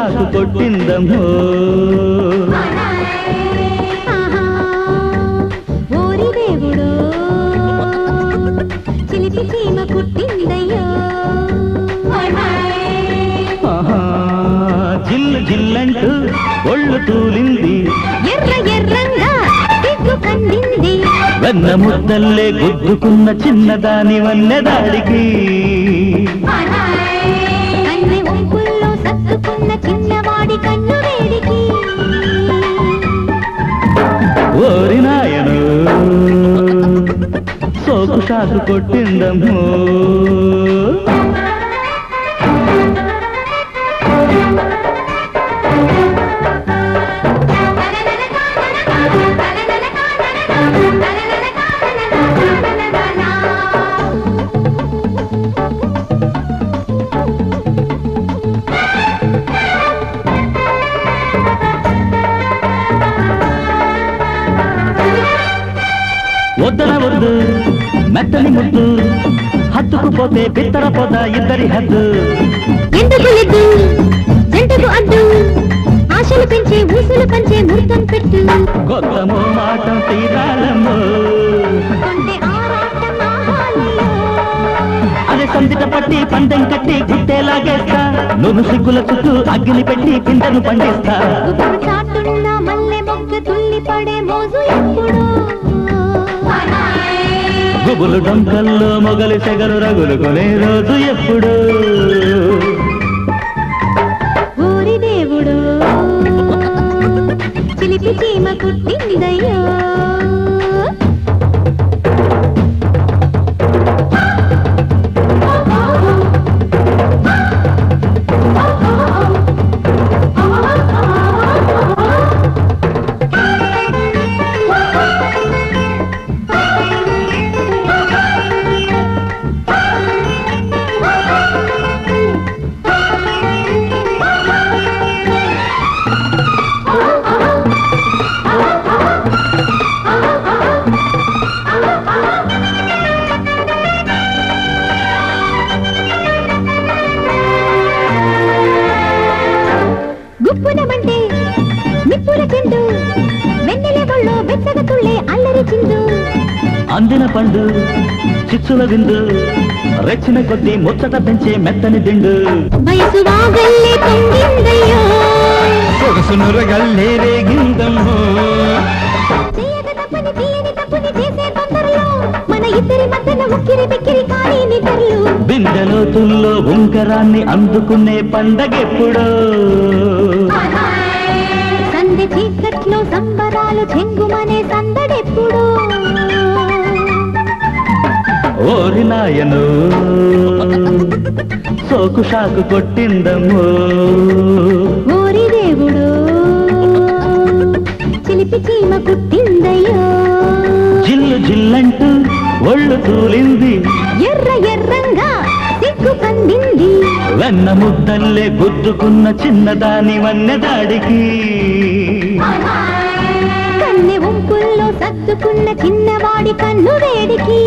షాకు కొట్టిందమ్మో ఓరి దేవుడో చిలిపి చీమ కుట్టిందయ్యో జిల్లు జిల్లంటూ ఒళ్ళు తూలింది ఎర్ర ఎర్రంగా సిగ్గు కందింది వెన్న ముద్దల్లే గుద్దుకున్న చిన్నదాని వన్నెదాడికి కన్నె ఒంపుల్లో సత్తుకున్న చిన్నవాడి కన్ను వేడికి ఓరి నాయను సోకు షాకు కొట్టిందమ్మో వద్దన వద్దు మెత్తని ముద్దు హత్తుకుపోతే బిత్తర పొద ఇద్దరి హద్దు ఎందుకు లేదు జంటకు అడ్డు ఆశలు పెంచే ఊసులు పంచే ముహూర్తం పెట్టు కొత్తమో మాటం తీరాలమ్మో కొంటే ఆరాటం ఆహాలయ్యో. అదే సందిట పట్టి పందెం కట్టి గుట్టేలాగేస్తా నువ్వు సిగ్గుల చుట్టూ అగ్గిని పెట్టి పిందెను పండిస్తా గుబురు చాటున్న మల్లె మొగ్గ తుల్లి పడే మోజు ఎప్పుడు గుబులు డొంకల్లో మొగలి సెగలు రగులుకొనే రోజు ఎప్పుడు ఓరి దేవుడు చిలిపి చీమ కుట్టిందయ్యో గుప్పునమంటే నిప్పుల చెండు వెన్నెల ఒళ్ళో బెచ్చగ తుళ్ళే అల్లరి చిందు అందిన పండు చిచ్చుల విందు రెచ్చిన కొద్దీ ముచ్చట పెంచే మెత్తని దిండు వయసు వాగల్లే పొంగిందయ్యో సొగసునురగల్లే రేగిందమ్మో చేయక తప్పని తీయని తప్పుని చేసే తొందరలో మన ఇద్దరి మధ్యన ఉక్కిరి బిక్కిరి కానీ నిద్రలు బిందెలోతుల్లో ఉంకరాన్ని అందుకునే పండగెప్పుడో సందె చీకట్లో సంబరాలు చెంగుమనే సందడెప్పుడు ఓరి నాయను సోకు షాకు కొట్టిందమ్మో ఓరి దేవుడు చిలిపి చీమ కుట్టిందయ్యో జిల్లు జిల్లంటూ ఒళ్ళు తూలింది ఎర్ర ఎర్రంగా సిగ్గు కందింది వెన్న ముద్దల్లే గుద్దుకున్న చిన్నదాని వన్నెదాడికి కన్నె వంపుల్లో సత్తుకున్న చిన్నవాడి కన్ను వేడికి